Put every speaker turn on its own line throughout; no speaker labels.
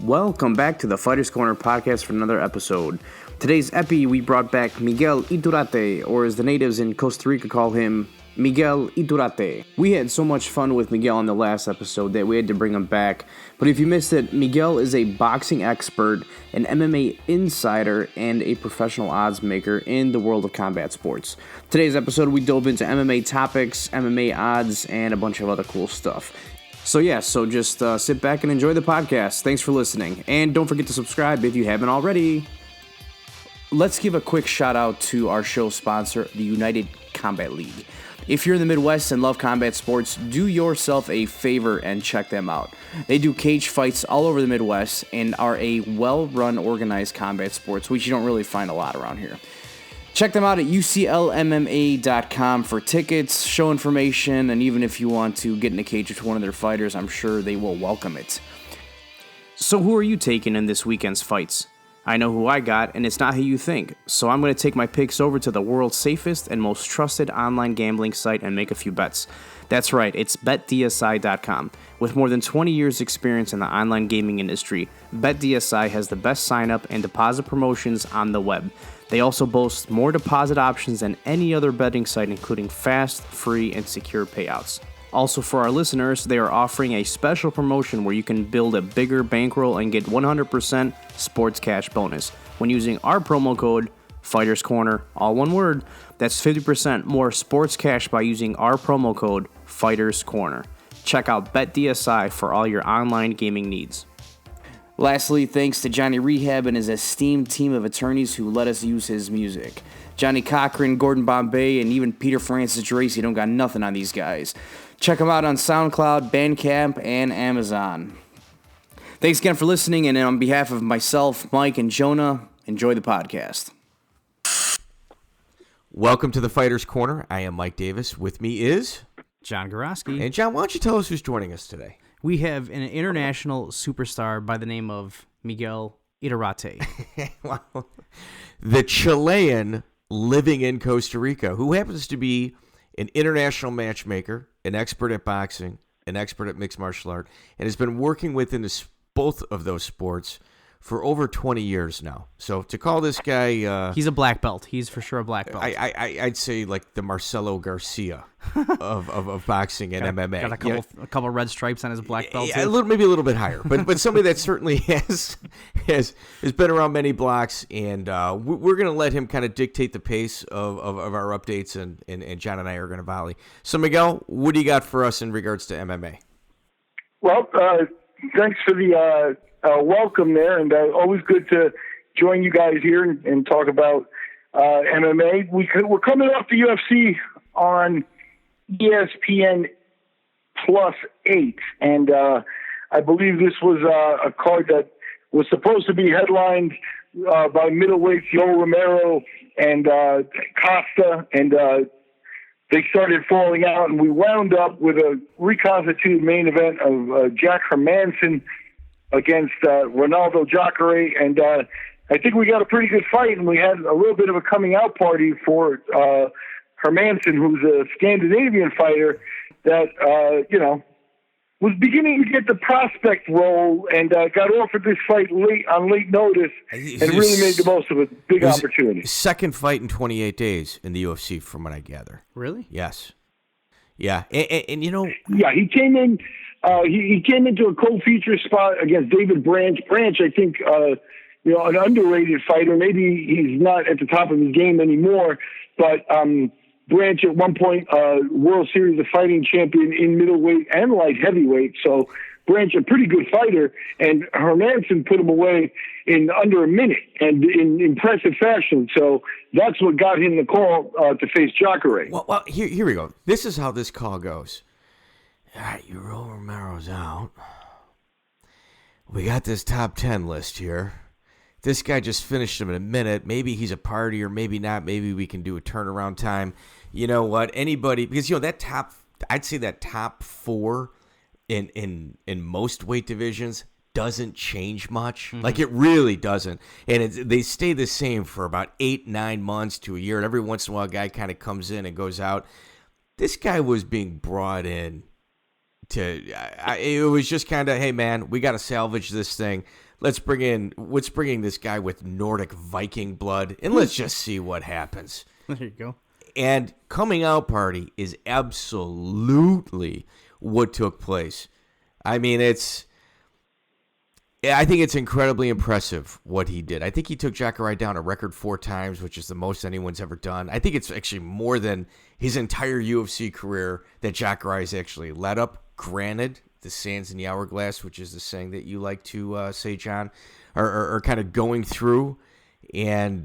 Welcome back to the Fighters Corner podcast for another episode. Today's epi, we brought back Miguel Iturrate, or as the natives in Costa Rica call him, Miguel Iturrate. We had so much fun with Miguel in the last episode that we had to bring him back. But if you missed it, Miguel is a boxing expert, an MMA insider, and a professional odds maker in the world of combat sports. Today's episode, we dove into MMA topics, MMA odds, and a bunch of other cool stuff. So just sit back and enjoy the podcast. Thanks for listening. And don't forget to subscribe if you haven't already. Let's give a quick shout out to our show sponsor, the United Combat League. If you're in the Midwest and love combat sports, do yourself a favor and check them out. They do cage fights all over the Midwest and are a well-run, organized combat sports, which you don't really find a lot around here. Check them out at uclmma.com for tickets, show information, and even if you want to get in a cage with one of their fighters, I'm sure they will welcome it. So who are you taking in this weekend's fights? I know who I got, and it's not who you think, so I'm going to take my picks over to the world's safest and most trusted online gambling site and make a few bets. That's right, it's betdsi.com. With more than 20 years' experience in the online gaming industry, BetDSI has the best sign-up and deposit promotions on the web. They also boast more deposit options than any other betting site, including fast, free, and secure payouts. Also, for our listeners, they are offering a special promotion where you can build a bigger bankroll and get 100% sports cash bonus when using our promo code Fighters Corner, all one word. That's 50% more sports cash by using our promo code Fighters Corner. Check out BetDSI for all your online gaming needs. Lastly, thanks to Johnny Rehab and his esteemed team of attorneys who let us use his music. Johnny Cochran, Gordon Bombay, and even Peter Francis Geraci don't got nothing on these guys. Check them out on SoundCloud, Bandcamp, and Amazon. Thanks again for listening, and on behalf of myself, Mike, and Jonah, enjoy the podcast.
Welcome to the Fighters Corner. I am Mike Davis. With me is
John Goroski.
And John, why don't you tell us who's joining us today?
We have an international superstar by the name of Miguel Iturrate.
Wow. The Chilean living in Costa Rica, who happens to be an international matchmaker, an expert at boxing, an expert at mixed martial art, and has been working within both of those sports for over 20 years now. So to call this guy...
he's a black belt. He's for sure a black belt.
I'd say like the Marcelo Garcia of boxing and MMA.
Got a couple red stripes on his black belt.
Yeah, maybe a little bit higher, but somebody that certainly has been around many blocks, and we're going to let him kind of dictate the pace of our updates, and John and I are going to volley. So Miguel, what do you got for us in regards to MMA?
Well, thanks for the welcome there, and always good to join you guys here and talk about MMA. We're coming off the UFC on ESPN Plus 8, and I believe this was a card that was supposed to be headlined by middleweights Yoel Romero and Costa, and they started falling out, and we wound up with a reconstituted main event of Jack Hermansson against Ronaldo Jacare, and I think we got a pretty good fight, and we had a little bit of a coming out party for Hermansson, who's a Scandinavian fighter that, was beginning to get the prospect role, and got offered this fight on late notice, and really made the most of a big opportunity.
Second fight in 28 days in the UFC, from what I gather.
Really?
Yes. Yeah, and
Yeah, he came in. He came into a co-feature spot against David Branch. Branch, I think, an underrated fighter. Maybe he's not at the top of his game anymore, but Branch at one point, World Series of Fighting champion in middleweight and light heavyweight. So Branch, a pretty good fighter, and Hermansson put him away in under a minute and in impressive fashion. So that's what got him the call to face Jacare.
Well, here we go. This is how this call goes. All right, Yoel Romero's out. We got this top 10 list here. This guy just finished him in a minute. Maybe he's a party or maybe not. Maybe we can do a turnaround time. You know what? Anybody, because, I'd say that top 4 in most weight divisions doesn't change much. Mm-hmm. Like, it really doesn't. And they stay the same for about 8-9 months to a year. And every once in a while, a guy kind of comes in and goes out. This guy was being brought in It was just kind of, hey man, we got to salvage this thing. Let's bring in this guy with Nordic Viking blood, and let's just see what happens.
There you go.
And coming out party is absolutely what took place. I mean, I think it's incredibly impressive what he did. I think he took Jacare down a record 4 times, which is the most anyone's ever done. I think it's actually more than his entire UFC career that Jacare has actually led up. Granted, the sands in the hourglass, which is the saying that you like to say, John, are kind of going through. And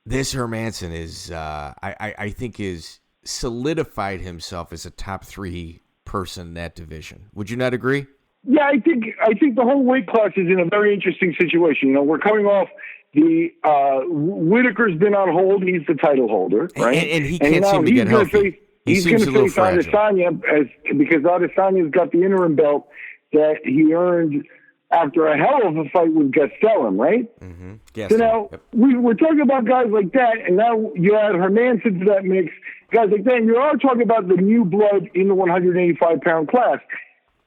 this Hermansson is, I think, is solidified himself as a top 3 person in that division. Would you not agree?
Yeah, I think the whole weight class is in a very interesting situation. You know, we're coming off the Whitaker's been on hold. He's the title holder, right?
And he can't seem to get healthy.
He's going to face Adesanya because Adesanya's got the interim belt that he earned after a hell of a fight with Gastelum, right?
Mm-hmm. Yes,
so now we're talking about guys like that, and now you add Hermansson to that mix, guys like that, and you are talking about the new blood in the 185-pound class.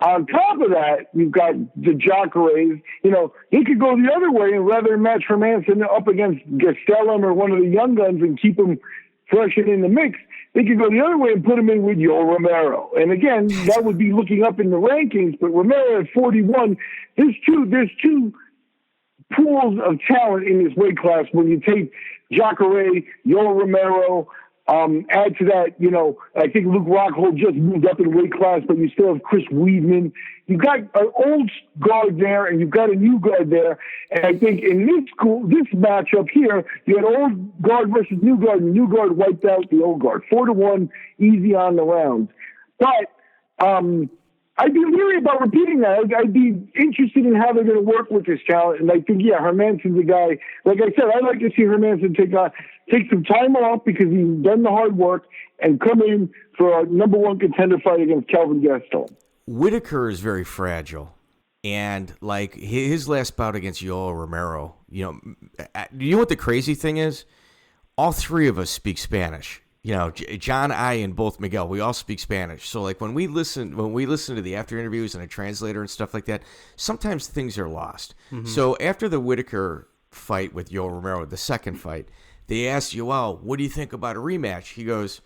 On top of that, you've got the Jacares. You know, he could go the other way and rather match Hermansson up against Gastelum or one of the young guns and keep him fresh and in the mix. They could go the other way and put him in with Yoel Romero. And again, that would be looking up in the rankings, but Romero at 41, there's two pools of talent in this weight class when you take Jacare, Yoel Romero. Add to that, you know, I think Luke Rockhold just moved up in weight class, but you still have Chris Weidman. You've got an old guard there, and you've got a new guard there. And I think in this matchup here, you had old guard versus new guard, and new guard wiped out the old guard. 4-1, easy on the round. But I'd be leery about repeating that. I'd be interested in how they're going to work with this talent. And I think, yeah, Hermansson's a guy. Like I said, I'd like to see Hermansson take some time off because he's done the hard work and come in for a number 1 contender fight against Kelvin Gastelum.
Whitaker is very fragile. And, like, his last bout against Yoel Romero, you know what the crazy thing is? All 3 of us speak Spanish. You know, John, I, and both Miguel, we all speak Spanish. So, like, when we listen to the after interviews and a translator and stuff like that, sometimes things are lost. Mm-hmm. So after the Whitaker fight with Yoel Romero, the second fight, they asked Yoel, what do you think about a rematch? He goes,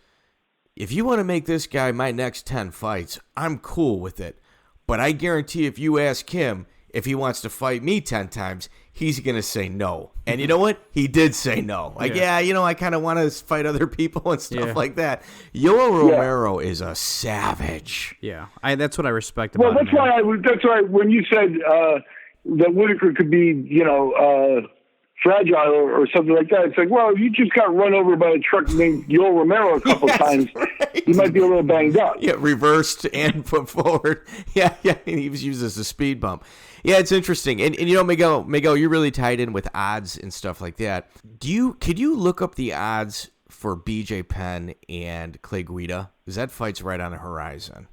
if you want to make this guy my next 10 fights, I'm cool with it. But I guarantee if you ask him if he wants to fight me 10 times, he's going to say no. And you know what? He did say no. Like, I kind of want to fight other people and stuff like that. Yoel Romero is a savage.
Yeah, that's what I respect about him.
Well, that's why when you said that Whitaker could be, fragile or something like that, it's like, well, you just got run over by a truck named Yoel Romero a couple times. Right. You might be a little banged up.
Yeah, reversed and put forward. Yeah, he was used as a speed bump. Yeah, it's interesting. And Miguel, you're really tied in with odds and stuff like that. Could you look up the odds for BJ Penn and Clay Guida? Because that fight's right on the horizon.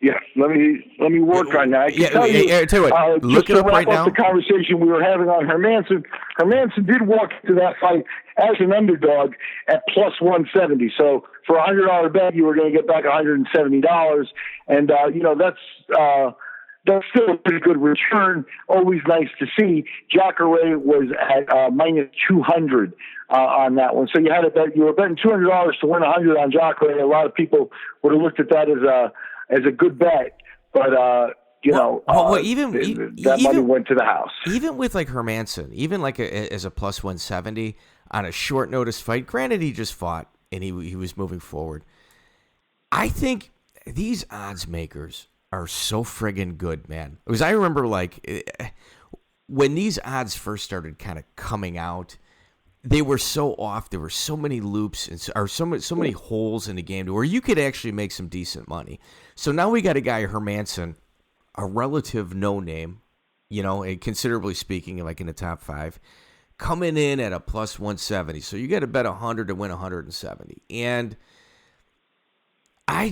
Yes, let me work on that. I can tell you what, look it up right now. The conversation we were having on Hermansson. Hermansson did walk into that fight as an underdog at plus 170. So for a $100 bet, you were going to get back $170, and that's still a pretty good return. Always nice to see. Jacare was at minus 200 on that one. So you had a bet. You were betting $200 to win 100 on Jacare. A lot of people would have looked at that as a good bet, but that money went to the house.
Even with like Hermansson, even like as a plus 170 on a short notice fight. Granted, he just fought and he was moving forward. I think these odds makers are so friggin' good, man. Because I remember like when these odds first started kind of coming out, they were so off. There were so many loops or so many holes in the game to where you could actually make some decent money. So now we got a guy, Hermansson, a relative no-name, considerably speaking, like in the top 5, coming in at a plus 170. So you got to bet 100 to win 170. And I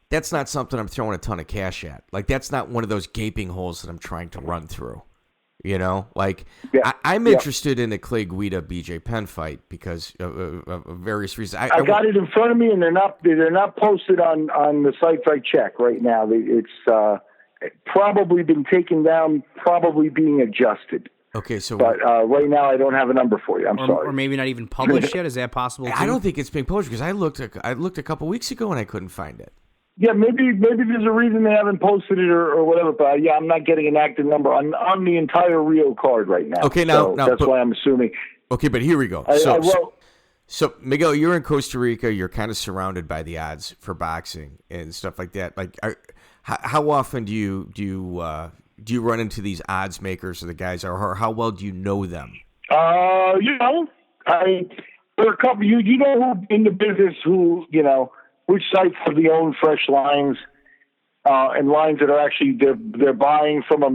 that's not something I'm throwing a ton of cash at. Like, that's not one of those gaping holes that I'm trying to run through. You know, like
Yeah.
I'm interested in the Clay Guida BJ Penn fight because of various reasons.
I got it in front of me, and they're not posted on the sites I check right now. It's probably been taken down, probably being adjusted.
Okay, so
but right now I don't have a number for you. I'm sorry.
Or maybe not even published yet. Is that possible too?
I don't think it's being published because I looked a couple weeks ago and I couldn't find it.
Yeah, maybe there's a reason they haven't posted it or whatever. But yeah, I'm not getting an active number on the entire Rio card right now.
Okay,
now that's why I'm assuming.
Okay, but here we go. So Miguel, you're in Costa Rica. You're kind of surrounded by the odds for boxing and stuff like that. Like, how often do you run into these odds makers or the guys, or how well do you know them?
There are a couple. You know who in the business who which sites have the own fresh lines and lines that are actually they're buying from a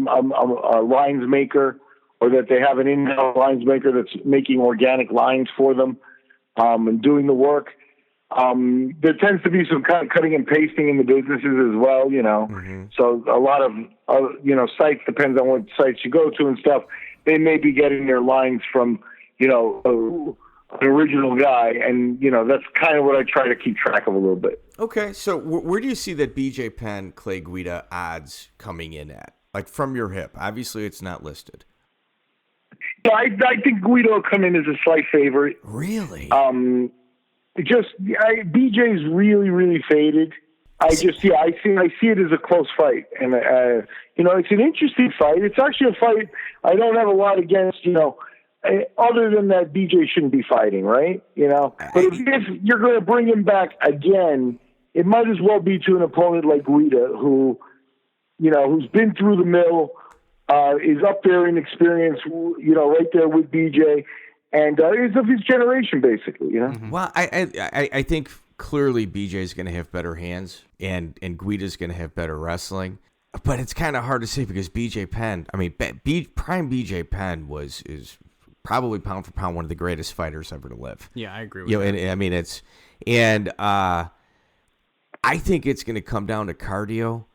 lines maker, or that they have an in-house lines maker that's making organic lines for them and doing the work. There tends to be some kind of cutting and pasting in the businesses as well,
Mm-hmm.
So a lot of sites, depends on what sites you go to and stuff. They may be getting their lines from an original guy, and that's kind of what I try to keep track of a little bit.
Okay, so where do you see that BJ Penn Clay Guida odds coming in at? Like from your hip? Obviously, it's not listed.
Yeah, I think Guido will come in as a slight favorite.
Really?
BJ's really, really faded. I see it as a close fight, and it's an interesting fight. It's actually a fight I don't have a lot against. Other than that, BJ shouldn't be fighting, right? But if you're going to bring him back again, it might as well be to an opponent like Guida, who's been through the mill, is up there in experience, right there with BJ, and is of his generation, basically.
Mm-hmm. Well, I think clearly BJ's going to have better hands, and Guida's going to have better wrestling. But it's kind of hard to say because BJ Penn, prime BJ Penn is probably pound for pound one of the greatest fighters ever to live.
Yeah, I agree with that.
I think it's going to come down to cardio,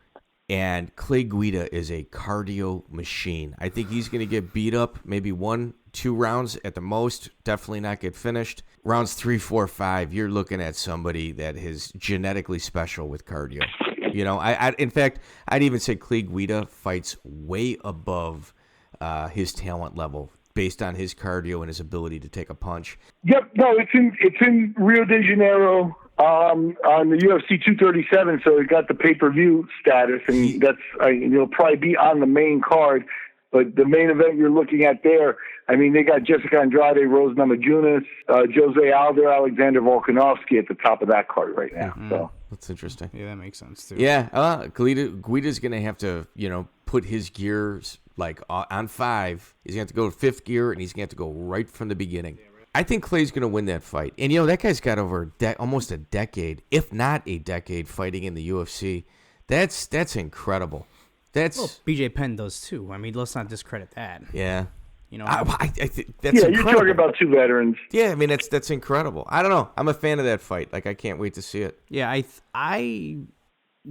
and Clay Guida is a cardio machine. I think he's going to get beat up maybe 1-2 rounds at the most, definitely not get finished. Rounds 3, 4, 5, you're looking at somebody that is genetically special with cardio. In fact, I'd even say Clay Guida fights way above his talent level based on his cardio and his ability to take a punch.
Yep, no, it's in Rio de Janeiro on the UFC 237, so it got the pay-per-view status, and that's it'll probably be on the main card. But the main event you're looking at there, they got Jessica Andrade, Rose Namajunas, Jose Aldo, Alexander Volkanovski at the top of that card right now.
Mm-hmm.
So
that's interesting.
Yeah, that makes sense too.
Yeah, Guida's going to have to, put his gears on 5. He's going to have to go to 5th gear, and he's going to have to go right from the beginning. I think Clay's going to win that fight. And, that guy's got over almost a decade, if not a decade, fighting in the UFC. That's incredible.
BJ Penn does too. Let's not discredit that.
Yeah.
I
think that's incredible.
You're talking about 2 veterans.
Yeah, that's incredible. I don't know. I'm a fan of that fight. I can't wait to see it.
Yeah, I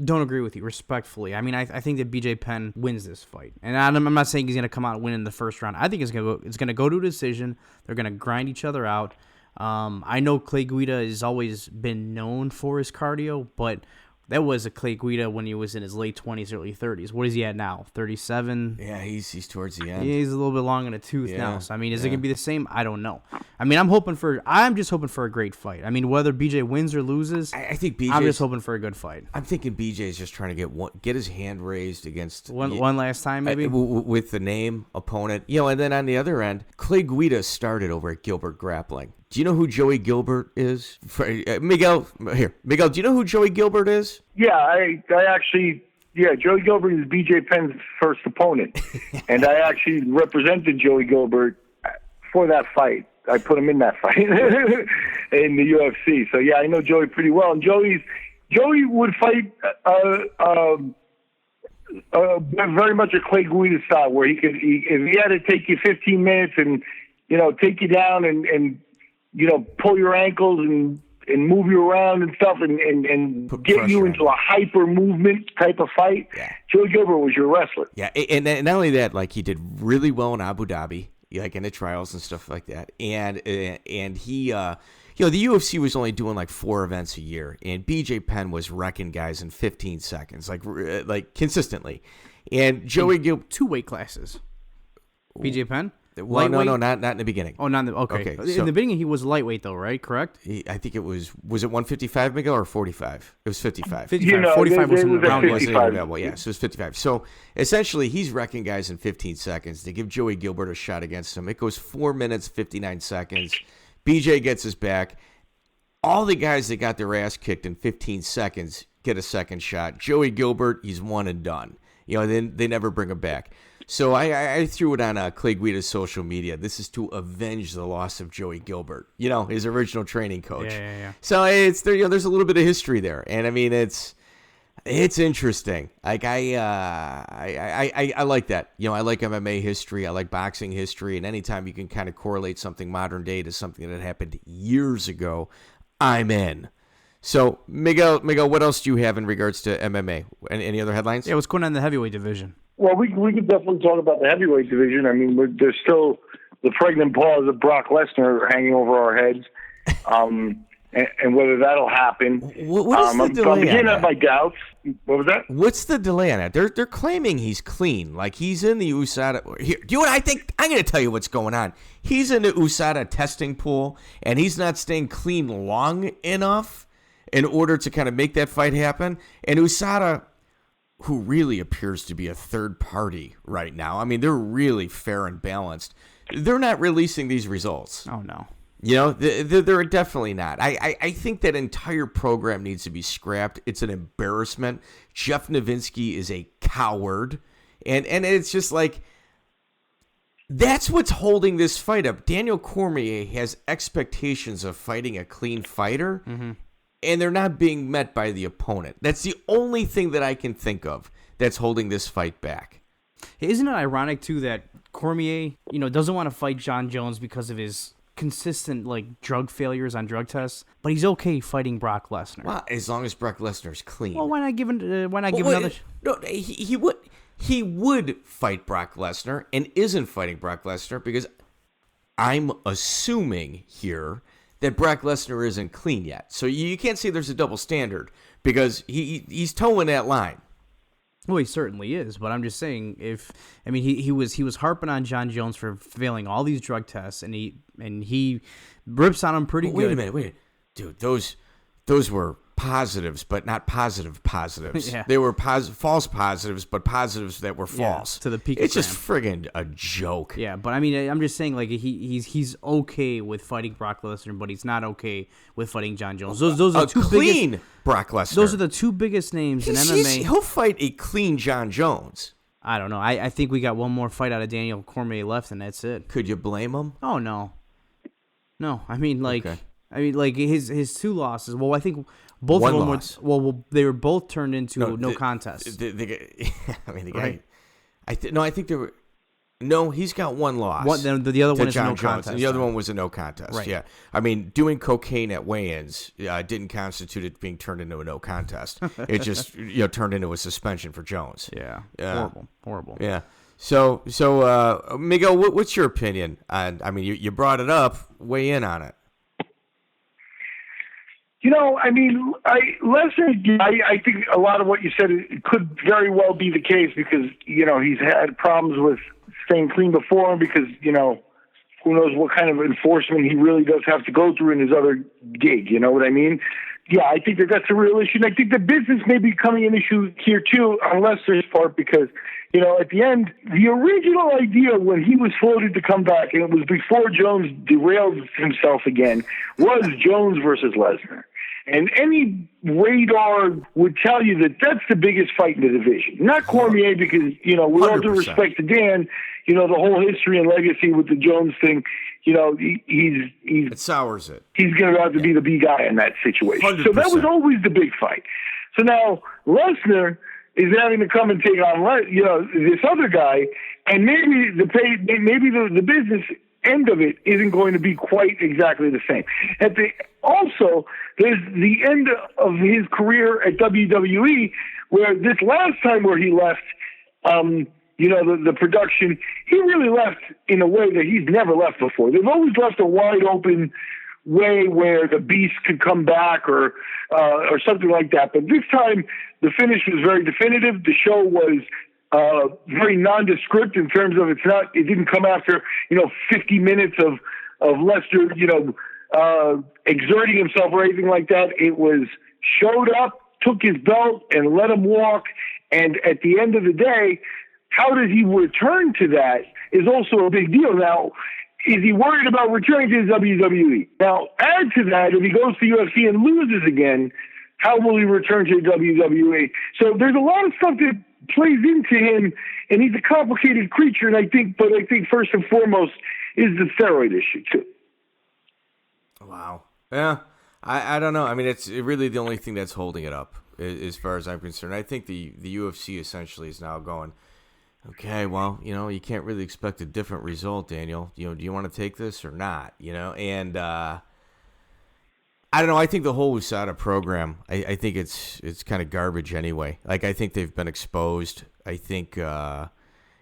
don't agree with you, respectfully. I think that BJ Penn wins this fight, and I'm not saying he's going to come out and win in the first round. I think it's going to go to a decision. They're going to grind each other out. I know Clay Guida has always been known for his cardio, but that was a Clay Guida when he was in his late 20s, early 30s. What is he at now? 37?
Yeah, he's towards the end.
Yeah, he's a little bit long in the tooth now. So, is it going to be the same? I don't know. I'm just hoping for a great fight. Whether BJ wins or loses,
I think BJ.
I'm just hoping for a good fight.
I'm thinking BJ's just trying to get his hand raised against
one last time, maybe
with the name opponent. And then on the other end, Clay Guida started over at Gilbert Grappling. Do you know who Joey Gilbert is? Miguel, do you know who Joey Gilbert is?
Yeah, I actually, Joey Gilbert is BJ Penn's first opponent. And I actually represented Joey Gilbert for that fight. I put him in that fight in the UFC. So, I know Joey pretty well. And Joey would fight very much a Clay Guida style, where if he had to take you 15 minutes and, take you down and pull your ankles and, and move you around and stuff and
Put
get you
pressure
into
on
a hyper movement type of fight.
Yeah.
Joey Gilbert was your wrestler.
Yeah, and not only that, like he did really well in Abu Dhabi, like in the trials and stuff like that, and he, the UFC was only doing like 4 events a year, and BJ Penn was wrecking guys in 15 seconds, like consistently, and Joey Gilbert
2 weight classes. BJ Penn.
Well, no, not in the beginning.
Oh, not in the, okay.
So,
In the beginning, he was lightweight though, right? Correct.
I think it was it 155, Miguel, or 45? It was 55.
55. 45 wasn't
was
around.
55.
Available. Yeah, so it's 55. So essentially, he's wrecking guys in 15 seconds. They give Joey Gilbert a shot against him. It goes 4 minutes, 59 seconds. BJ gets his back. All the guys that got their ass kicked in 15 seconds get a second shot. Joey Gilbert, he's one and done. They never bring him back. So I threw it on Clay Guida's social media. This is to avenge the loss of Joey Gilbert, his original training coach.
Yeah.
So it's there. There's a little bit of history there, and I mean it's interesting. Like I like that. I like MMA history. I like boxing history, and anytime you can kind of correlate something modern day to something that happened years ago, I'm in. So Miguel, what else do you have in regards to MMA? Any other headlines?
Yeah, what's going on in the heavyweight division?
Well, we could definitely talk about the heavyweight division. I mean, there's still the pregnant pause of Brock Lesnar hanging over our heads, and whether that'll happen.
What is the delay?
I'm beginning to have my doubts. What was that?
What's the delay on that? They're claiming he's clean, like he's in the USADA. Here, do you know what I think? I'm going to tell you what's going on. He's in the USADA testing pool, and he's not staying clean long enough in order to kind of make that fight happen. And USADA, who really appears to be a third party right now. I mean, they're really fair and balanced. They're not releasing these results.
Oh, no.
They're definitely not. I think that entire program needs to be scrapped. It's an embarrassment. Jeff Novinsky is a coward. And it's just like, that's what's holding this fight up. Daniel Cormier has expectations of fighting a clean fighter. Mm-hmm. And they're not being met by the opponent. That's the only thing that I can think of that's holding this fight back.
Isn't it ironic, too, that Cormier, doesn't want to fight John Jones because of his consistent, drug failures on drug tests, but he's okay fighting Brock Lesnar?
Well, as long as Brock Lesnar's clean.
Well, why not give another...
No, he would fight Brock Lesnar and isn't fighting Brock Lesnar because I'm assuming here that Brock Lesnar isn't clean yet. So you can't say there's a double standard because he's towing that line.
Well, he certainly is, but I'm just saying he was harping on John Jones for failing all these drug tests, and he rips on him pretty good.
Wait a minute, dude, those were positives, but not positive positives.
Yeah.
They were false positives, but positives that were false.
To the peak.
It's just friggin' a joke.
Yeah, but I mean, I'm just saying, he's okay with fighting Brock Lesnar, but he's not okay with fighting John Jones. Those are two
clean
biggest,
Brock Lesnar.
Those are the two biggest names in MMA.
He'll fight a clean John Jones.
I don't know. I think we got one more fight out of Daniel Cormier left, and that's it.
Could you blame him?
Oh no. I mean,
Okay.
his 2 losses. Well, I think both
one
of them
loss.
they were both turned into no contest.
The guy.
Right.
I think there were. No, he's got 1 loss.
The other one is
John
no
Jones,
contest.
and the other one was a no contest.
Right.
Yeah, I mean, doing cocaine at weigh-ins didn't constitute it being turned into a no contest. It just turned into a suspension for Jones.
Yeah. Horrible.
Yeah. So Miguel, what's your opinion on? I mean, you brought it up. Weigh in on it.
Lesnar, I think a lot of what you said could very well be the case because, he's had problems with staying clean before because, who knows what kind of enforcement he really does have to go through in his other gig. You know what I mean? Yeah, I think that's a real issue. And I think the business may be becoming an issue here, too, on Lesnar's part because, at the end, the original idea when he was floated to come back, and it was before Jones derailed himself again, was Jones versus Lesnar. And any radar would tell you that that's the biggest fight in the division. Not Cormier because, with all due
100%.
respect to Dan, the whole history and legacy with the Jones thing,
It sours it.
He's going to have to be the B guy in that situation.
100%.
So that was always the big fight. So now Lesnar is having to come and take on, this other guy, and maybe the business end of it isn't going to be quite exactly the same. also, there's the end of his career at WWE, where this last time where he left, the production, he really left in a way that he's never left before. They've always left a wide open way where the Beast could come back or something like that. But this time, the finish was very definitive. The show was very nondescript in terms of it didn't come after 50 minutes of Lester exerting himself or anything like that. It was showed up, took his belt, and let him walk. And at the end of the day, how does he return to that is also a big deal. Now, is he worried about returning to the WWE? Now, add to that, if he goes to UFC and loses again, how will he return to the WWE? So there's a lot of stuff that plays into him, and he's a complicated creature. And I think first and foremost is the steroid issue too.
Wow. Yeah. I don't know. I mean, it's really the only thing that's holding it up, as far as I'm concerned. I think the UFC essentially is now going, okay, well, you can't really expect a different result, Daniel. Do you want to take this or not? And I don't know. I think the whole USADA program, I think it's kind of garbage anyway. Like, I think they've been exposed. I think,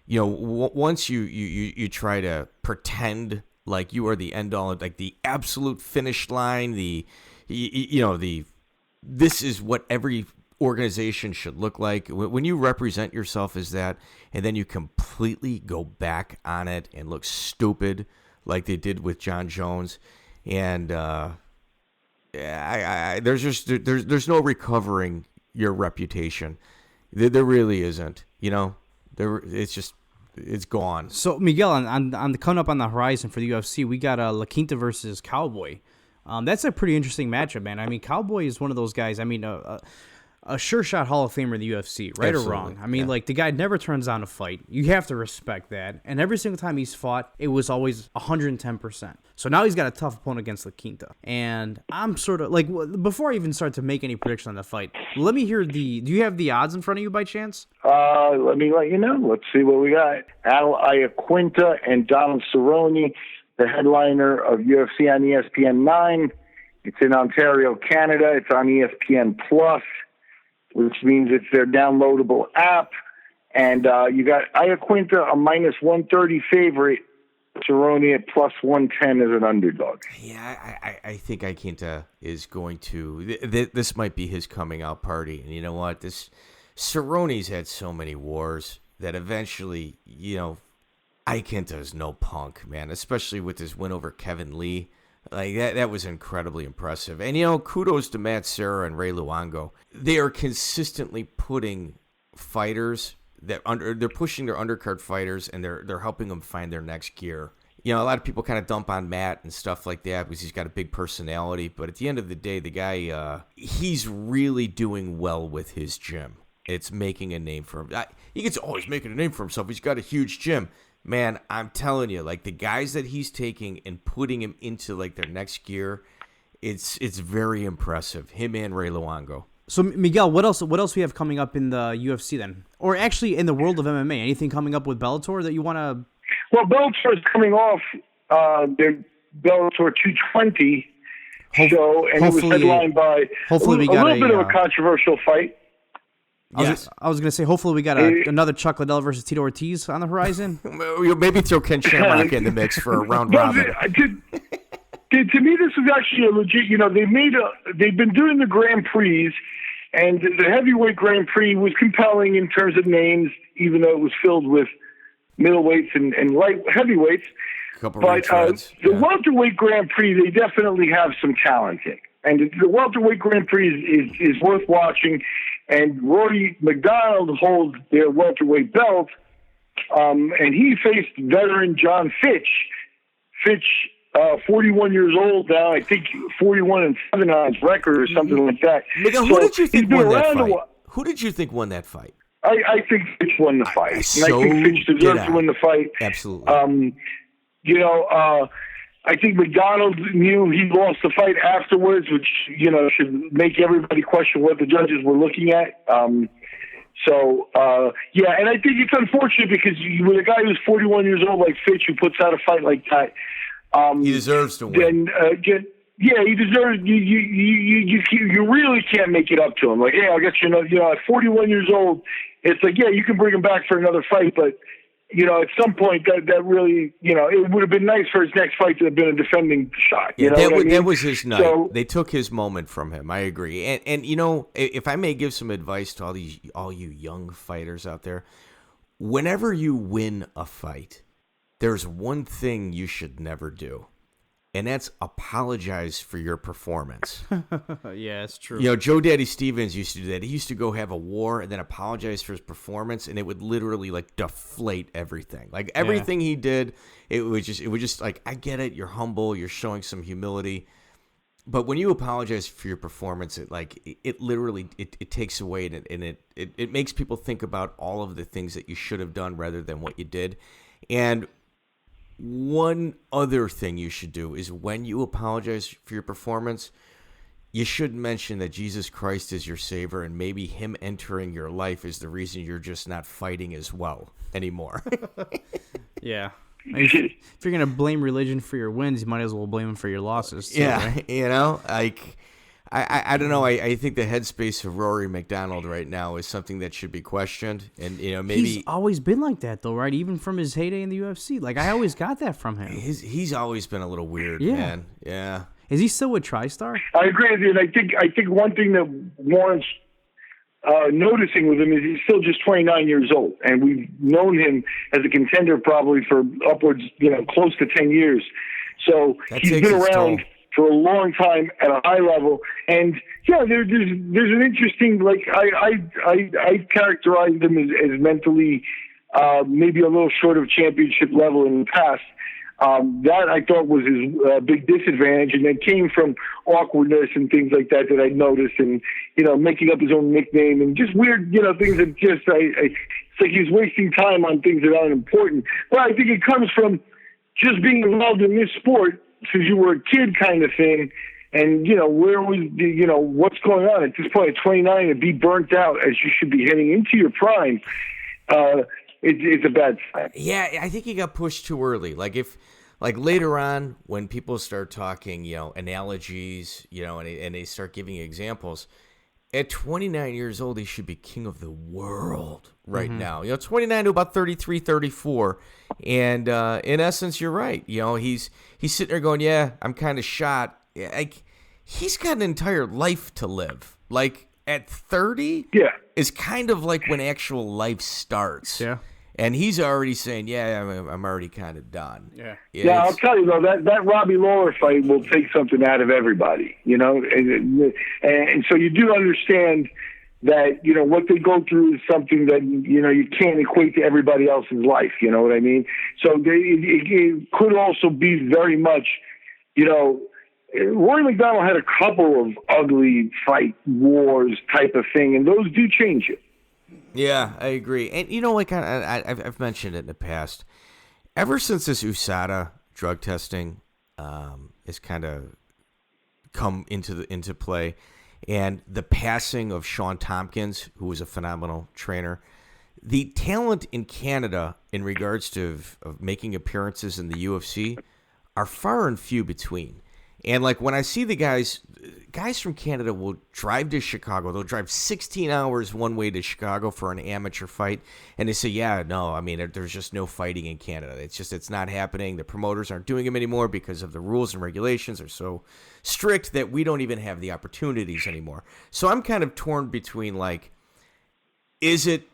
once you try to pretend like you are the end all, like the absolute finish line, this is what every organization should look like. When you represent yourself as that, and then you completely go back on it and look stupid like they did with John Jones, and there's no recovering your reputation. There really isn't. It's gone.
So Miguel, on the coming up on the horizon for the UFC, we got La Quinta versus Cowboy. That's a pretty interesting matchup, man. I mean, Cowboy is one of those guys. I mean, a sure shot Hall of Famer in the UFC, right? Absolutely. Or wrong. I mean, like, the guy never turns down a fight. You have to respect that. And every single time he's fought, it was always 110%. So now he's got a tough opponent against La Quinta. And I'm sort of, like, before I even start to make any prediction on the fight, let me hear do you have the odds in front of you by chance?
Let me let you know. Let's see what we got. Al Iaquinta and Donald Cerrone, the headliner of UFC on ESPN 9. It's in Ontario, Canada. It's on ESPN Plus, which means it's their downloadable app. And you got Iaquinta, a minus 130 favorite, Cerrone at plus 110 as an underdog.
Yeah, I think Iaquinta is going to. This might be his coming out party. And you know what? Cerrone's had so many wars that eventually, Iaquinta is no punk, man, especially with his win over Kevin Lee. Like, that was incredibly impressive. And, kudos to Matt Serra and Ray Luongo. They are consistently putting fighters they're pushing their undercard fighters, and they're helping them find their next gear. A lot of people kind of dump on Matt and stuff like that because he's got a big personality. But at the end of the day, the guy, he's really doing well with his gym. It's making a name for him. He's making a name for himself. He's got a huge gym. Man, I'm telling you, like, the guys that he's taking and putting him into, like, their next gear, it's very impressive. Him and Ray Luongo.
So, Miguel, what else we have coming up in the UFC then? Or actually in the world of MMA? Anything coming up with Bellator that you want to...
Well, Bellator is coming off their Bellator 220 show, and it was headlined by a little bit of a controversial fight.
I was going to say, hopefully we got another Chuck Liddell versus Tito Ortiz on the horizon.
Maybe throw Ken Shamrock in the mix for a round robin.
To me, this was actually a legit. They've been doing the Grand Prix, and the heavyweight Grand Prix was compelling in terms of names, even though it was filled with middleweights and light heavyweights. The welterweight Grand Prix, they definitely have some talent in. And the welterweight Grand Prix is worth watching. And Rory McDonald holds their welterweight belt, and he faced veteran John Fitch. Fitch, 41 years old now, I think 41-7 on his record or something like that.
Miguel, who did you think won that fight? Who did you think won that fight?
I think Fitch won the fight. I think Fitch deserves to win the fight.
Absolutely.
I think McDonald knew he lost the fight afterwards, which, should make everybody question what the judges were looking at. And I think it's unfortunate because with a guy who's 41 years old like Fitch, who puts out a fight like that,
he deserves to win.
Yeah, he deserves. You really can't make it up to him. Like, yeah, I guess at 41 years old, it's like, yeah, you can bring him back for another fight, but at some point that really, it would have been nice for his next fight to have been a defending shot.
Yeah, that was his night. So, they took his moment from him. I agree. And if I may give some advice to all you young fighters out there, whenever you win a fight, there's one thing you should never do. And that's apologize for your performance.
Yeah, it's true.
Joe Daddy Stevens used to do that. He used to go have a war and then apologize for his performance, and it would literally deflate everything. Like everything he did, it would just like, I get it. You're humble. You're showing some humility. But when you apologize for your performance, it literally takes away and it makes people think about all of the things that you should have done rather than what you did. And one other thing you should do is when you apologize for your performance, you should mention that Jesus Christ is your Savior, and maybe him entering your life is the reason you're just not fighting as well anymore.
Yeah. If you're going to blame religion for your wins, you might as well blame him for your losses too,
yeah,
right?
I don't know. I think the headspace of Rory McDonald right now is something that should be questioned, and maybe
he's always been like that though, right? Even from his heyday in the UFC, like I always got that from him.
He's always been a little weird, man. Yeah.
Is he still with TriStar?
I agree with you, and I think one thing that warrants noticing with him is he's still just 29 years old, and we've known him as a contender probably for upwards, close to 10 years. So he's been around for a long time at a high level, and there's an interesting, I characterized him as mentally maybe a little short of championship level in the past. That I thought was his big disadvantage, and that came from awkwardness and things like that I noticed, and making up his own nickname and just weird things that just it's like he's wasting time on things that aren't important. But I think it comes from just being involved in this sport since you were a kid, kind of thing. And where was what's going on at this point at 29 to be burnt out as you should be heading into your prime? It's a bad sign.
Yeah, I think he got pushed too early. Like later on, when people start talking, analogies, and they start giving examples, at 29 years old, he should be king of the world right now. 29 to about 33, 34. And in essence, you're right. He's sitting there going, yeah, I'm kind of shot. He's got an entire life to live. Like at 30 is kind of like when actual life starts. Yeah. And he's already saying, yeah, I'm already kind of done.
Yeah, I'll tell you, though, that Robbie Lawler fight will take something out of everybody, And so you do understand that, what they go through is something that, you can't equate to everybody else's life, you know what I mean? So it could also be very much, Rory McDonald had a couple of ugly fight wars type of thing, and those do change it.
Yeah, I agree. And I've mentioned it in the past. Ever since this USADA drug testing has kind of come into play, and the passing of Sean Tompkins, who was a phenomenal trainer, the talent in Canada in regards to of making appearances in the UFC are far and few between. And when I see the guys from Canada will drive to Chicago. They'll drive 16 hours one way to Chicago for an amateur fight. And they say, there's just no fighting in Canada. It's not happening. The promoters aren't doing them anymore because of the rules and regulations are so strict that we don't even have the opportunities anymore. So I'm kind of torn between is it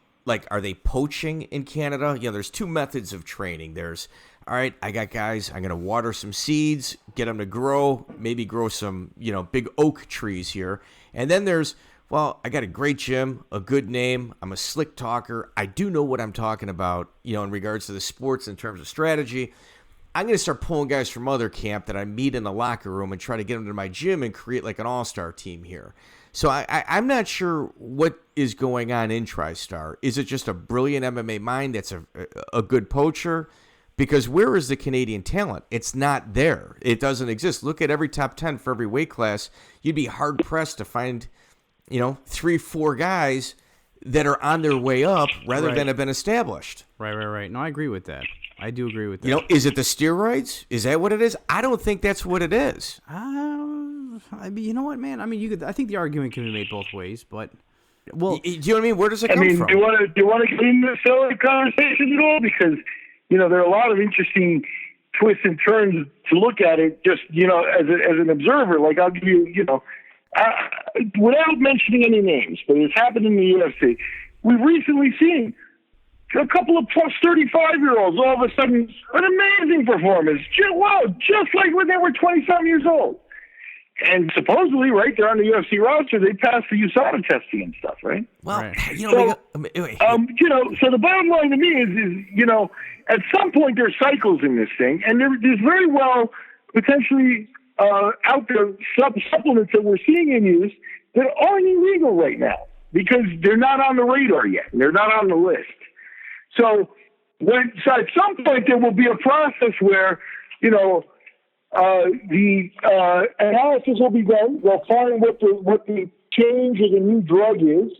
are they poaching in Canada? There's two methods of training. There's, all right, I got guys, I'm going to water some seeds, get them to grow, maybe grow some, big oak trees here. And then there's, I got a great gym, a good name, I'm a slick talker, I do know what I'm talking about, in regards to the sports in terms of strategy. I'm going to start pulling guys from other camp that I meet in the locker room and try to get them to my gym and create an all-star team here. So I'm not sure what is going on in TriStar. Is it just a brilliant MMA mind that's a good poacher? Because where is the Canadian talent? It's not there. It doesn't exist. Look at every top 10 for every weight class. You'd be hard-pressed to find, 3-4 guys that are on their way up rather than have been established.
Right. No, I agree with that. I do agree with that.
Is it the steroids? Is that what it is? I don't think that's what it is.
I mean, you know what, man? I mean, I think the argument can be made both ways, but well,
do you know what I mean? Where does it come from?
Do you want to get into the salary conversation at all? Because there are a lot of interesting twists and turns to look at it. Just as an observer, like I'll give you, without mentioning any names, but it's happened in the UFC. We've recently seen a couple of plus 35-year-olds all of a sudden an amazing performance. Just like when they were 27 years old. And supposedly, right, they're on the UFC roster. They passed the USADA testing and stuff, right?
Well,
right.
So the bottom line to me is at some point there's cycles in this thing, and there's very well potentially out there supplements that we're seeing in use that aren't illegal right now because they're not on the radar yet. They're not on the list. So at some point there will be a process where, the analysis will be done. They'll find what the change or the new drug is,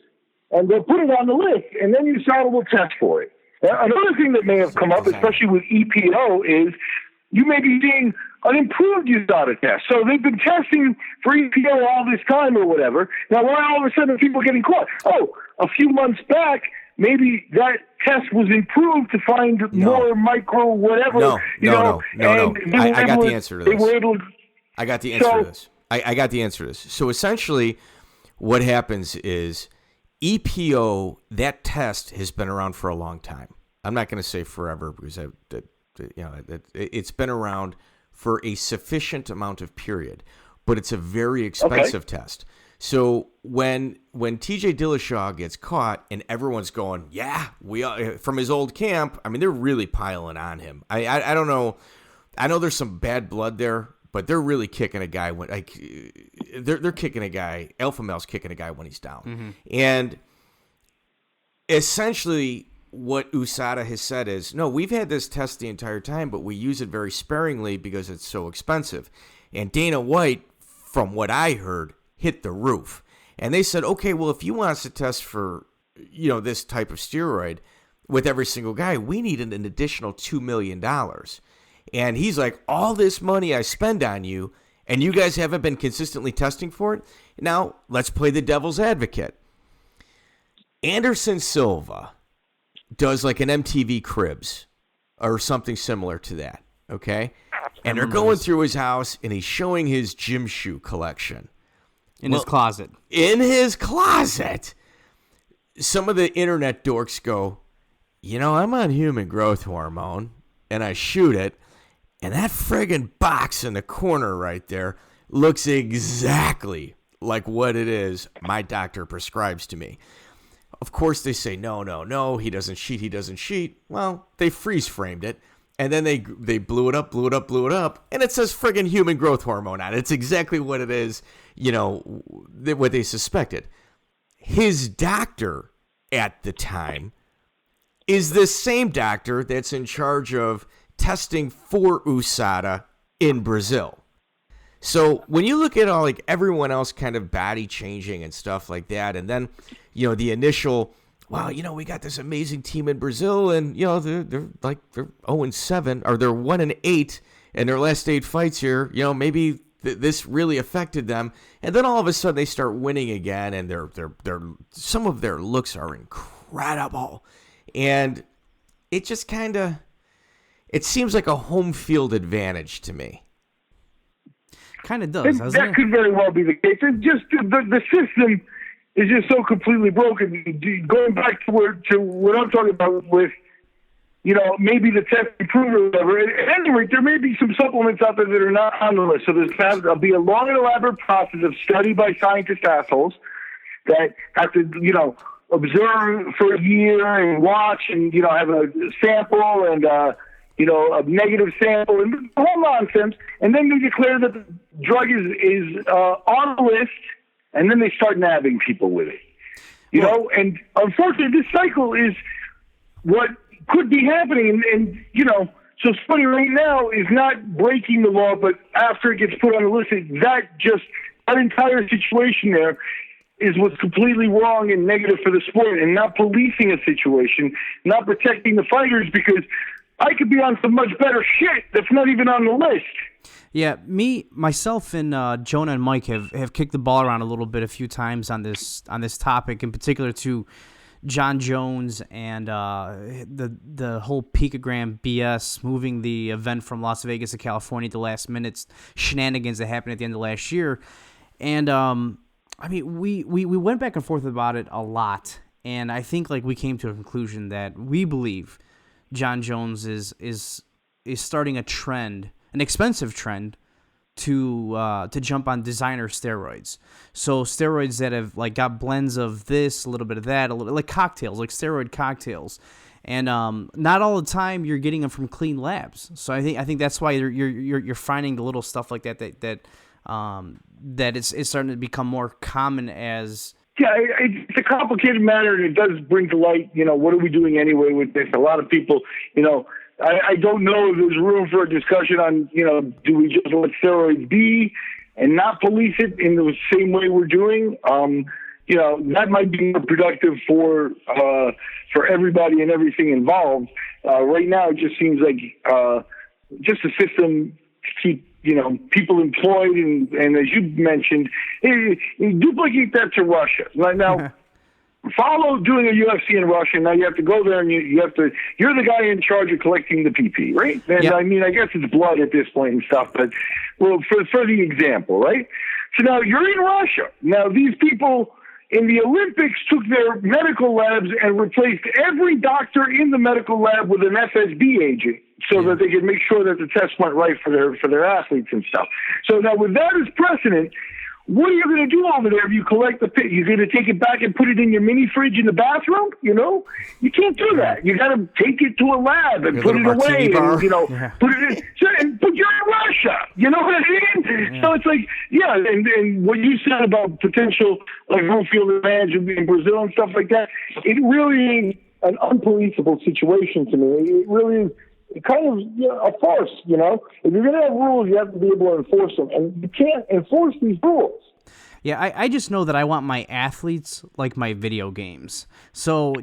and they'll put it on the list, and then USADA will test for it. Another thing that may have come up, especially with EPO, is you may be seeing an improved USADA test. So they've been testing for EPO all this time or whatever. Now, why all of a sudden are people getting caught? Oh, a few months back, maybe that test was improved to find more micro whatever.
No. I got the answer to this. I got the answer to this. I got the answer to this. So essentially what happens is EPO, that test has been around for a long time. I'm not going to say forever because it's been around for a sufficient amount of period, but it's a very expensive test. So when TJ Dillashaw gets caught and everyone's going, yeah, we are, from his old camp, I mean, they're really piling on him. I don't know. I know there's some bad blood there, but they're really kicking a guy when they're kicking a guy. Alpha male's kicking a guy when he's down. Mm-hmm. And essentially what USADA has said is, no, we've had this test the entire time, but we use it very sparingly because it's so expensive. And Dana White, from what I heard, hit the roof. And they said, okay, well, if you want us to test for, this type of steroid with every single guy, we need an additional $2 million. And he's like, all this money I spend on you, and you guys haven't been consistently testing for it? Now, let's play the devil's advocate. Anderson Silva does like an MTV Cribs or something similar to that, okay? And they're going through his house, and he's showing his gym shoe collection.
In his closet.
In his closet. Some of the internet dorks go, I'm on human growth hormone, and I shoot it, and that friggin' box in the corner right there looks exactly like what it is my doctor prescribes to me. Of course, they say, no, he doesn't cheat. Well, they freeze-framed it, and then they blew it up, and it says friggin' human growth hormone on it. It's exactly what it is, what they suspected. His doctor at the time is the same doctor that's in charge of testing for USADA in Brazil. So when you look at all like everyone else kind of body changing and stuff like that, and then the initial, wow, we got this amazing team in Brazil, and they're 0-7 or they're 1-8 in their last 8 fights here. Maybe this really affected them, and then all of a sudden they start winning again, and they're some of their looks are incredible, and it just it seems like a home field advantage to me.
Kind of does.
That could very well be the case. It's just the system is just so completely broken. Going back to what I'm talking about with, maybe the test improved or whatever. At any rate, there may be some supplements out there that are not on the list. So there'll be a long and elaborate process of study by scientist assholes that have to, observe for a year and watch and, have a sample and, a negative sample and the whole nonsense. And then they declare that the drug is on the list, and then they start nabbing people with it. And unfortunately, this cycle is what could be happening. And so somebody right now is not breaking the law, but after it gets put on the list, that entire situation there is what's completely wrong and negative for the sport, and not policing a situation, not protecting the fighters, because I could be on some much better shit that's not even on the list.
Yeah, myself, and Jonah and Mike have kicked the ball around a little bit a few times on this topic, in particular to John Jones and the whole picogram BS, moving the event from Las Vegas to California at the last minute shenanigans that happened at the end of last year. And I mean, we went back and forth about it a lot, and I think like we came to a conclusion that we believe John Jones is starting a trend, an expensive trend, to jump on designer steroids. So steroids that have like got blends of this, a little bit of that, a little like cocktails, like steroid cocktails, and not all the time you're getting them from clean labs. So I think that's why you're finding the little stuff like that it's starting to become more common as.
Yeah, it's a complicated matter, and it does bring to light, what are we doing anyway with this? A lot of people, I don't know if there's room for a discussion on, do we just let steroids be and not police it in the same way we're doing? That might be more productive for everybody and everything involved. Right now, it just seems like just a system to keep, people employed, and as you mentioned, duplicate that to Russia. Now, follow doing a UFC in Russia. Now you have to go there, and you're the guy in charge of collecting the PP, right? And
yep.
I mean, I guess it's blood at this point and stuff, but well, for the example, right? So now you're in Russia. Now these people in the Olympics took their medical labs and replaced every doctor in the medical lab with an FSB agent, so that they could make sure that the test went right for their athletes and stuff. So now with that as precedent, what are you going to do over there if you collect the pit? You're going to take it back and put it in your mini fridge in the bathroom? You can't do that. You got to take it to a lab and put it away and, put it in. But you're in Russia. You know what I mean? Yeah. So it's like, and what you said about potential, like, home field advantage in Brazil and stuff like that, it really is an unpoliceable situation to me. It really is. Kind of a farce, If you're going to have rules, you have to be able to enforce them, and you can't enforce these rules.
Yeah, I just know that I want my athletes like my video games. So,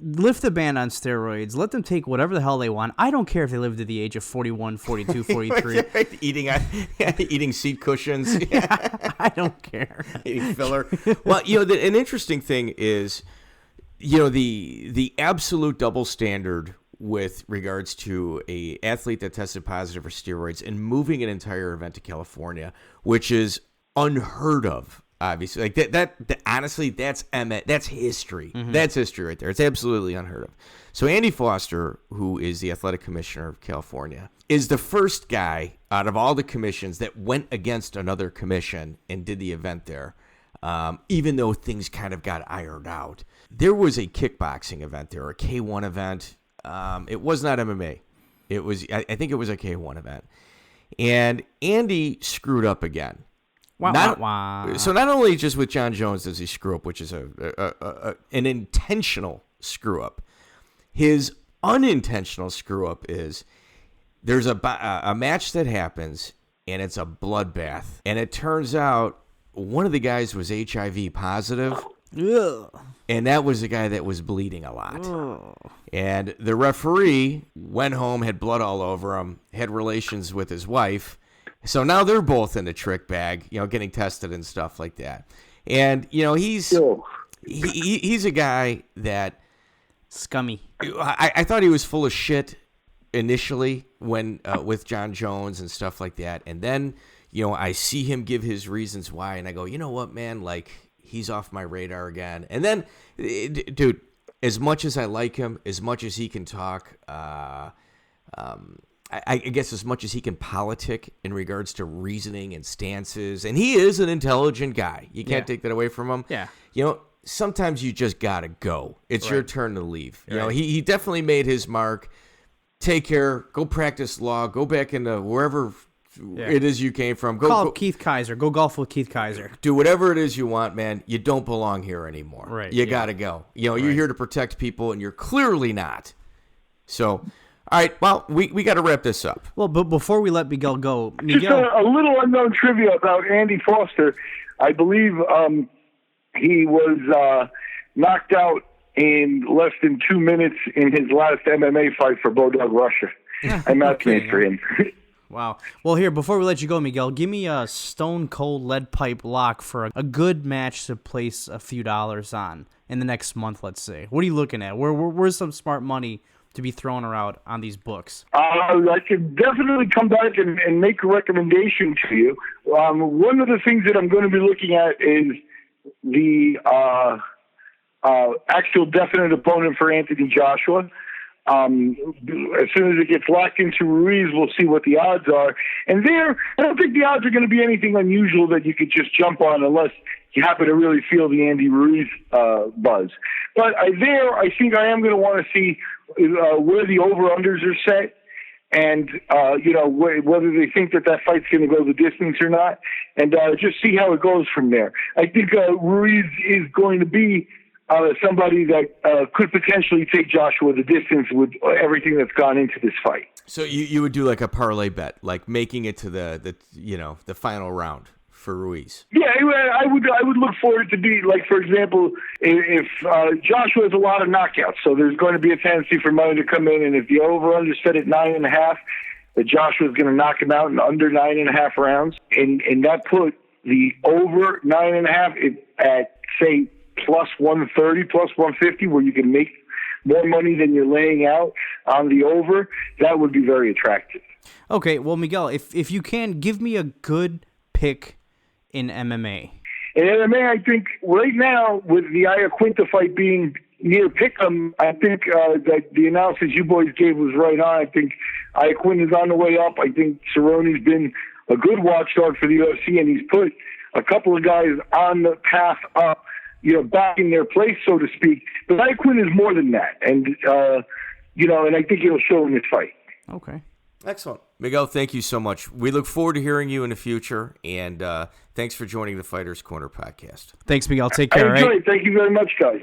lift the ban on steroids. Let them take whatever the hell they want. I don't care if they live to the age of 41, 42, 43.
Eating seat cushions.
Yeah, I don't care.
Eating filler. Well, an interesting thing is, the absolute double standard with regards to a athlete that tested positive for steroids and moving an entire event to California, which is unheard of, obviously. Like that honestly, that's history. Mm-hmm. That's history right there. It's absolutely unheard of. So Andy Foster, who is the athletic commissioner of California, is the first guy out of all the commissions that went against another commission and did the event there. Even though things kind of got ironed out. There was a kickboxing event there, a K1 event. It was not MMA. It was, I think it was a K1 event. And Andy screwed up again. So not only just with John Jones does he screw up, which is an intentional screw up. His unintentional screw up is there's a match that happens, and it's a bloodbath. And it turns out one of the guys was HIV positive. Ugh. And that was the guy that was bleeding a lot. Oh. And the referee went home, had blood all over him, had relations with his wife. So now they're both in the trick bag, getting tested and stuff like that. And, he's a guy that...
Scummy.
I thought he was full of shit initially when with John Jones and stuff like that. And then, I see him give his reasons why, and I go, you know what, man, like... He's off my radar again. And then, dude, as much as I like him, as much as he can talk, I guess as much as he can politic in regards to reasoning and stances, and he is an intelligent guy. You can't take that away from him.
Yeah.
Sometimes you just got to go. It's your turn to leave. He definitely made his mark. Take care. Go practice law. Go back into wherever... it is you came from.
Call up Keith Kaiser. Go golf with Keith Kaiser.
Do whatever it is you want, man. You don't belong here anymore.
Right.
You got to go. You're here to protect people, and you're clearly not. So, all right. Well, we got to wrap this up.
Well, but before we let Miguel go,
just a little unknown trivia about Andy Foster. I believe he was knocked out in less than 2 minutes in his last MMA fight for Bodog Russia. I matchmade for him.
Wow. Well, here, before we let you go, Miguel, give me a stone cold lead pipe lock for a good match to place a few dollars on in the next month, let's say. What are you looking at? Where's some smart money to be thrown around on these books?
I could definitely come back and make a recommendation to you. One of the things that I'm going to be looking at is the actual definite opponent for Anthony Joshua. As soon as it gets locked into Ruiz, we'll see what the odds are. And there, I don't think the odds are going to be anything unusual that you could just jump on unless you happen to really feel the Andy Ruiz buzz. But I think I am going to want to see where the over-unders are set and, whether they think that fight's going to go the distance or not, and just see how it goes from there. I think Ruiz is going to be somebody that could potentially take Joshua the distance with everything that's gone into this fight.
So you would do like a parlay bet, like making it to the final round for Ruiz.
Yeah, I would look for it to be like, for example, if Joshua has a lot of knockouts, so there's going to be a tendency for money to come in, and if the over/under set at 9.5, that Joshua's going to knock him out in under 9.5 rounds, and that put the over 9.5 at say plus 130, plus 150, where you can make more money than you're laying out on the over, that would be very attractive.
Okay, well, Miguel, if you can, give me a good pick in MMA.
In MMA, I think right now, with the Iaquinta fight being near pick'em, I think that the analysis you boys gave was right on. I think Iaquinta is on the way up. I think Cerrone's been a good watchdog for the UFC, and he's put a couple of guys on the path up, back in their place, so to speak. But Iaquinta is more than that. And, and I think it'll show in this fight.
Okay.
Excellent. Miguel, thank you so much. We look forward to hearing you in the future, and thanks for joining the Fighters Corner podcast.
Thanks, Miguel. Take care,
I enjoyed it. Thank you very much, guys.